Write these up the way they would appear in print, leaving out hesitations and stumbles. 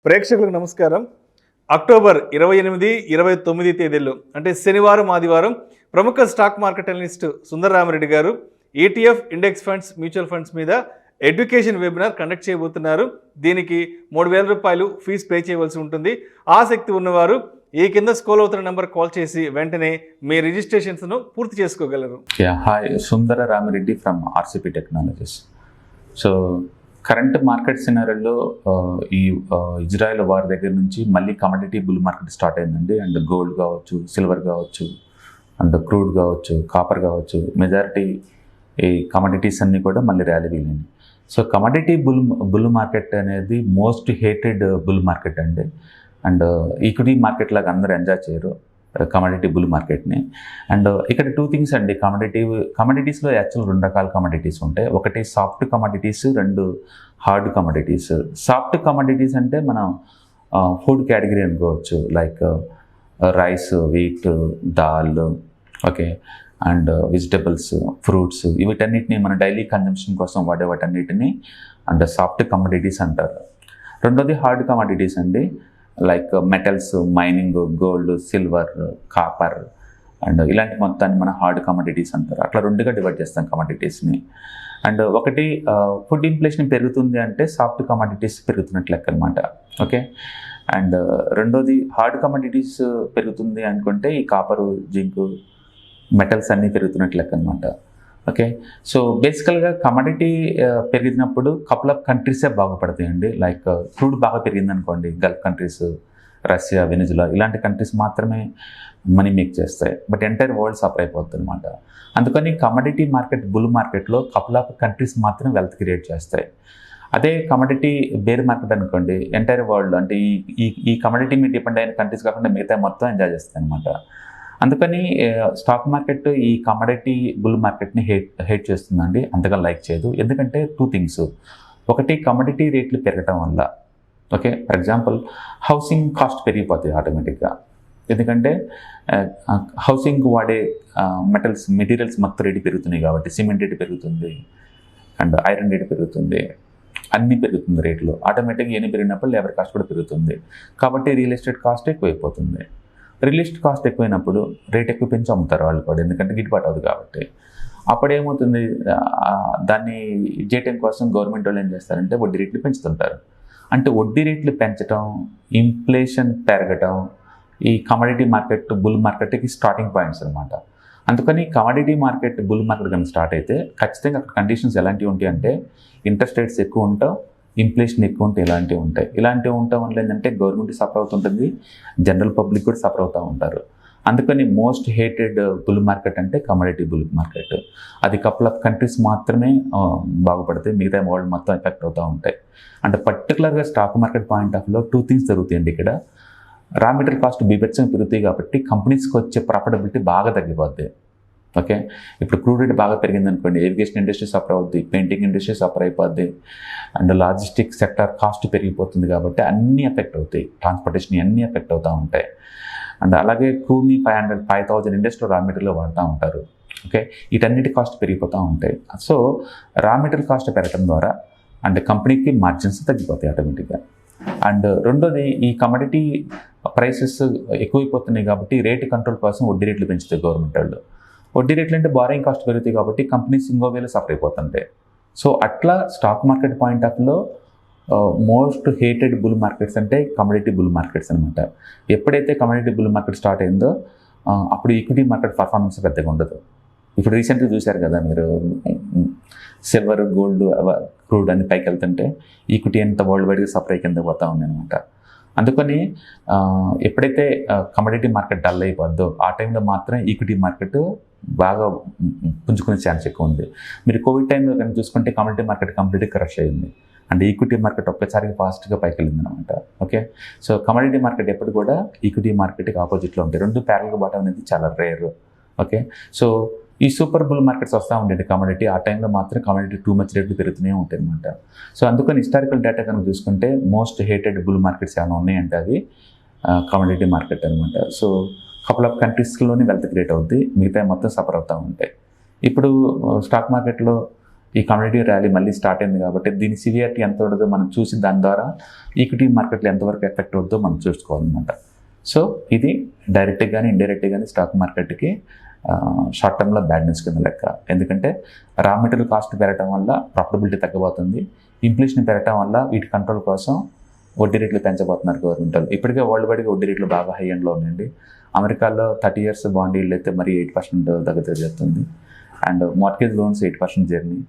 ప్రేక్షకులకు నమస్కారం. అక్టోబర్ 28, 29 తేదీల్లో అంటే శనివారం, ఆదివారం ప్రముఖ స్టాక్ మార్కెట్ అనలిస్ట్ సుందర రామిరెడ్డి గారు ETF index funds, mutual funds మీద ఎడ్యుకేషన్ వెబినార్ కండక్ట్ చేయబోతున్నారు. దీనికి ₹3,000 ఫీజు పే చేయవలసి ఉంటుంది. ఆసక్తి ఉన్నవారు ఈ కింద స్క్రోల్ అవుతున్న నెంబర్ కాల్ చేసి వెంటనే మీ రిజిస్ట్రేషన్స్ను పూర్తి చేసుకోగలరు. Hi, Sundara Rami Reddy from RCP Technologies. So current market సినారీలో ఈ ఇజ్రాయెల్ వార్ దగ్గర నుంచి మళ్ళీ కమోడిటీ బుల్ మార్కెట్ స్టార్ట్ అయిందండి. అండ్ గోల్డ్ కావచ్చు, సిల్వర్ కావచ్చు, అండ్ క్రూడ్ కావచ్చు, కాపర్ కావచ్చు, మెజారిటీ ఈ కమోడిటీస్ అన్నీ కూడా మళ్ళీ ర్యాలీ వెళ్ళింది. సో కమోడిటీ బుల్ మార్కెట్ అనేది మోస్ట్ హేటెడ్ బుల్ మార్కెట్ అండి. అండ్ ఈక్విటీ మార్కెట్ లాగా అందరూ ఎంజాయ్ చేయరు కమోడిటీ బుల్ మార్కెట్ని. అండ్ ఇక్కడ టూ థింగ్స్ అండి. కమోడిటీస్లో యాక్చువల్ రెండు రకాల కమోడిటీస్ ఉంటాయి. ఒకటి సాఫ్ట్ కమోడిటీస్, రెండు హార్డ్ కమోడిటీస్. సాఫ్ట్ కమోడిటీస్ అంటే మనం ఫుడ్ కేటగిరీ అనుకోవచ్చు, like rice, wheat, dal, okay, and vegetables, fruits, వీటన్నిటిని మన డైలీ కన్జంప్షన్ కోసం వాడే వాటన్నిటిని అండ్ సాఫ్ట్ కమోడిటీస్ అంటారు. రెండోది హార్డ్ కమోడిటీస్ అండి, like metals, mining, gold, silver, copper and ఇలాంటి మొత్తాన్ని మన హార్డ్ కమోడిటీస్ అంటారు. అట్లా రెండుగా డివైడ్ చేస్తాం కమోడిటీస్ని. అండ్ ఒకటి ఫుడ్ ఇన్ఫ్లేషన్ పెరుగుతుంది అంటే సాఫ్ట్ కమోడిటీస్ పెరుగుతున్నట్లు లెక్క అనమాట. ఓకే. అండ్ రెండోది హార్డ్ కమోడిటీస్ పెరుగుతుంది అనుకుంటే ఈ కాపరు, జింకు, మెటల్స్ అన్నీ పెరుగుతున్నట్లు లెక్క అనమాట. ఓకే. సో బేసికల్గా కమోడిటీ పెరిగినప్పుడు కపుల్ ఆఫ్ కంట్రీసే బాగుపడతాయండి. లైక్ క్రూడ్ బాగా పెరిగింది అనుకోండి, గల్ఫ్ కంట్రీస్, రష్యా, వెనిజులా ఇలాంటి కంట్రీస్ మాత్రమే మనీ మేక్ చేస్తాయి. బట్ ఎంటైర్ వరల్డ్ సఫర్ అయిపోతుంది అనమాట. అందుకని కమోడిటీ మార్కెట్, బుల్ మార్కెట్లో కపుల్ ఆఫ్ కంట్రీస్ మాత్రం వెల్త్ క్రియేట్ చేస్తాయి. అదే కమోడిటీ బేర్ మార్కెట్ అనుకోండి, ఎంటైర్ వరల్డ్ అంటే ఈ కమోడిటీ మీద డిపెండ్ అయిన కంట్రీస్ కాకుండా మిగతా మొత్తం ఎంజాయ్ చేస్తాయి అనమాట. అందుకని స్టాక్ మార్కెట్ ఈ కమోడిటీ బుల్ మార్కెట్ని హేట్ చేస్తుందండి, అంతగా లైక్ చేయదు. ఎందుకంటే టూ థింగ్స్. ఒకటి, కమోడిటీ రేట్లు పెరగటం వల్ల, okay, for example housing cost పెరిగిపోతాయి ఆటోమేటిక్గా. ఎందుకంటే హౌసింగ్ వాడే మెటీరియల్స్ మొత్తం రేటు పెరుగుతున్నాయి కాబట్టి, సిమెంట్ రేటు పెరుగుతుంది అండ్ ఐరన్ రేటు పెరుగుతుంది, అన్నీ పెరుగుతుంది రేట్లు. ఆటోమేటిక్గా ఎన్ని పెరిగినప్పుడు లేబర్ కాస్ట్ కూడా పెరుగుతుంది. కాబట్టి రియల్ ఎస్టేట్ కాస్ట్ ఎక్కువైపోతుంది. రియల్ ఎస్టేట్ కాస్ట్ ఎక్కువైనప్పుడు రేట్ ఎక్కువ పెంచి అమ్ముతారు వాళ్ళు కూడా, ఎందుకంటే గిట్టుబాటు అవుతుంది కాబట్టి. అప్పుడేమవుతుంది, దాన్ని చేయటం కోసం గవర్నమెంట్ వాళ్ళు ఏం చేస్తారంటే వడ్డీ రేట్లు పెంచుతుంటారు. అంటే వడ్డీ రేట్లు పెంచడం, ఇన్ఫ్లేషన్ పెరగడం ఈ కమోడిటీ మార్కెట్, బుల్ మార్కెట్కి స్టార్టింగ్ పాయింట్స్ అనమాట. అందుకని కమోడిటీ మార్కెట్, బుల్ మార్కెట్ కనుక స్టార్ట్ అయితే ఖచ్చితంగా అక్కడ కండిషన్స్ ఎలాంటివి ఉంటాయి అంటే ఇంట్రెస్ట్ రేట్స్ ఎక్కువ ఉంటావు, ఇన్ఫ్లేషన్ ఎక్కువ ఉంటే ఇలాంటివి ఉంటాయి. ఇలాంటివి ఉండటం వల్ల ఏంటంటే గవర్నమెంట్ సఫర్ అవుతుంటుంది, జనరల్ పబ్లిక్ కూడా సఫర్ అవుతూ ఉంటారు. అందుకని మోస్ట్ హేటెడ్ బుల్ మార్కెట్ అంటే కమోడిటీ బుల్ మార్కెట్. అది కపుల్ ఆఫ్ కంట్రీస్ మాత్రమే బాగుపడతాయి, మిగతా వరల్డ్ మొత్తం ఎఫెక్ట్ అవుతూ ఉంటాయి. అంటే పర్టికులర్గా స్టాక్ మార్కెట్ పాయింట్ ఆఫ్ వ్యూలో టూ థింగ్స్ జరుగుతాయండి. ఇక్కడ రా మెటీరియల్ కాస్ట్ బీభత్సంగా పెరుగుతాయి కాబట్టి కంపెనీస్కి వచ్చే ప్రాఫిటబిలిటీ బాగా తగ్గిపోద్ది. ఓకే. ఇప్పుడు క్రూడ్ రేట్ బాగా పెరిగింది అనుకోండి, ఏవియేషన్ ఇండస్ట్రీ సఫర్ అవుద్ది, పెయింటింగ్ ఇండస్ట్రీ సఫర్ అయిపోద్ది, అండ్ లాజిస్టిక్ సెక్టర్ కాస్ట్ పెరిగిపోతుంది కాబట్టి అన్నీ ఎఫెక్ట్ అవుతాయి, ట్రాన్స్పోర్టేషన్ అన్నీ ఎఫెక్ట్ అవుతూ ఉంటాయి. అండ్ అలాగే క్రూడ్ని 5,000 ఇండస్ట్రీలో రా మెటీరియల్ వాడుతూ ఉంటారు. ఓకే. వీటన్నిటి కాస్ట్ పెరిగిపోతూ ఉంటాయి. సో రా మెటీరియల్ కాస్ట్ పెరగడం ద్వారా అంటే కంపెనీకి మార్జిన్స్ తగ్గిపోతాయి ఆటోమేటిక్గా. అండ్ రెండోది, ఈ కమోడిటీ ప్రైసెస్ ఎక్కువైపోతున్నాయి కాబట్టి రేటు కంట్రోల్ కోసం వడ్డీ రేట్లు పెంచుతాయి గవర్నమెంట్ వాళ్ళు. వడ్డీ రేట్లు అంటే బారోయింగ్ కాస్ట్ పెరుగుతాయి కాబట్టి కంపెనీస్ ఇంకో వేలో సఫర్ అయిపోతుంటాయి. సో అట్లా స్టాక్ మార్కెట్ పాయింట్ ఆఫ్ వ్యూలో మోస్ట్ హేటెడ్ బుల్ మార్కెట్స్ అంటే కమోడిటీ బుల్ మార్కెట్స్ అనమాట. ఎప్పుడైతే కమోడిటీ బుల్ మార్కెట్ స్టార్ట్ అయిందో అప్పుడు ఈక్విటీ మార్కెట్ పర్ఫార్మెన్స్ పెద్దగా ఉండదు. ఇప్పుడు రీసెంట్గా చూశారు కదా మీరు, సిల్వర్, గోల్డ్, క్రూడ్ అన్ని పైకి వెళ్తుంటే ఈక్విటీ ఎంత వరల్డ్ వైడ్గా సఫర్ అయ్యి కింద పోతూ ఉంది అనమాట. అందుకని ఎప్పుడైతే కమోడిటీ మార్కెట్ డల్ అయిపోద్దో ఆ టైంలో మాత్రం ఈక్విటీ మార్కెట్ బాగా పుంజుకునే ఛాన్స్ ఎక్కువ ఉంది. మీరు కోవిడ్ టైంలో కనుక చూసుకుంటే కమోడిటీ మార్కెట్ కంప్లీట్గా క్రష్ అయింది అండ్ ఈక్విటీ మార్కెట్ ఒక్కసారిగా ఫాస్ట్గా పైకి వెళ్ళింది అనమాట. ఓకే. సో కమోడిటీ మార్కెట్ ఎప్పుడు కూడా ఈక్విటీ మార్కెట్కి ఆపోజిట్లో ఉంటాయి. రెండు ప్యారల్గా బాటం అనేది చాలా రేర్. ఓకే. సో ఈ సూపర్ బుల్ మార్కెట్స్ వస్తూ ఉండేది కమోడిటీ, ఆ టైంలో మాత్రం కమోడిటీ టూ మచ్ రేట్లు పెరుగుతూనే ఉంటాయి అనమాట. సో అందుకని హిస్టారికల్ డేటా కనుక చూసుకుంటే మోస్ట్ హేటెడ్ బుల్ మార్కెట్స్ ఏమైనా ఉన్నాయంటే అవి కమోడిటీ మార్కెట్ అనమాట. సో కపుల్ ఆఫ్ కంట్రీస్లోనే వెల్త్ క్రియేట్ అవుద్ది, మిగతా మొత్తం సఫర్ అవుతూ ఉంటాయి. ఇప్పుడు స్టాక్ మార్కెట్లో ఈ కమ్యూనిటీ ర్యాలీ మళ్ళీ స్టార్ట్ అయింది కాబట్టి దీని సివియారిటీ ఎంత ఉండదో మనం చూసి దాని ద్వారా ఈక్విటీ మార్కెట్లో ఎంతవరకు ఎఫెక్ట్ అవుతుందో మనం చూసుకోవాలన్నమాట. సో ఇది డైరెక్ట్గా కానీ ఇండైరెక్ట్గా కానీ స్టాక్ మార్కెట్కి షార్ట్ టర్మ్లో బ్యాడ్ న్యూస్ కింద లెక్క. ఎందుకంటే రా మెటీరియల్ కాస్ట్ పెరగడం వల్ల ప్రాఫిటబిలిటీ తగ్గబోతుంది, ఇన్ఫ్లేషన్ పెరగడం వల్ల వీటి కంట్రోల్ కోసం వడ్డీ రేట్లు పెంచబోతున్నారు గవర్నమెంట్. ఇప్పటికే వరల్డ్ వైడ్గా వడ్డీ రేట్లు బాగా హై ఎండ్లో ఉన్నాయండి. అమెరికాలో 30 years బాండ్ ఈల్డ్ అయితే మరి 8% దగ్గర జరుగుతుంది, అండ్ మార్గేజ్ లోన్స్ 8% జరిగినాయి,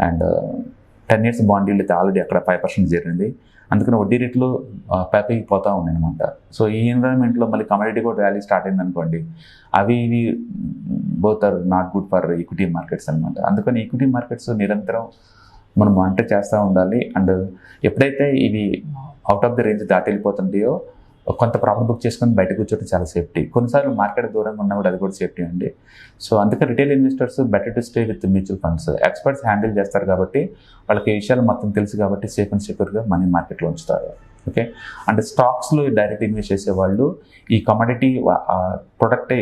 అండ్ 10 years బాండ్ ఈల్డ్ అయితే ఆల్రెడీ అక్కడ 5% జరిగింది. అందుకని వడ్డీ రేట్లు పైకి పోతూ ఉన్నాయి అనమాట. సో ఈ ఎన్విరాన్మెంట్లో మళ్ళీ కమోడిటీ కూడా ర్యాలీ స్టార్ట్ అయింది అనుకోండి, అవి ఇవి both are not good for equity markets అనమాట. అందుకని ఈక్విటీ మార్కెట్స్ నిరంతరం మనం మానిటర్ చేస్తూ ఉండాలి. అండ్ ఎప్పుడైతే ఇవి అవుట్ ఆఫ్ ది రేంజ్ దాటి వెళ్ళిపోతుంటాయో కొంత ప్రాఫిట్ బుక్ చేసుకొని బయట కూర్చోవడం చాలా సేఫ్టీ. కొన్నిసార్లు మార్కెట్ దూరంగా ఉన్నా కూడా అది కూడా సేఫ్టీ అండి. సో అందుకే retail investors better to stay with mutual funds. Experts handle చేస్తారు కాబట్టి వాళ్ళకి ఈ విషయాలు మొత్తం తెలుసు కాబట్టి సేఫ్ అండ్ సెక్యూర్గా మనీ మార్కెట్లో ఉంచుతారు. ఓకే, అంటే స్టాక్స్లో డైరెక్ట్ ఇన్వెస్ట్ చేసేవాళ్ళు ఈ కమోడిటీ ప్రొడక్ట్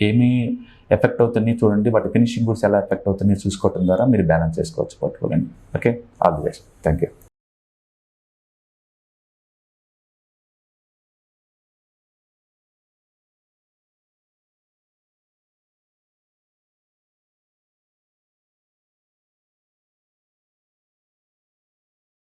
ఏమీ ఎఫెక్ట్ అవుతుంది చూడండి, వాటి ఫినిషింగ్ గుడ్స్ ఎలా ఎఫెక్ట్ అవుతుంది చూసుకోవడం ద్వారా మీరు బ్యాలెన్స్ చేసుకోవచ్చు పోర్ట్ఫోలియోని. Okay, all the best, thank you.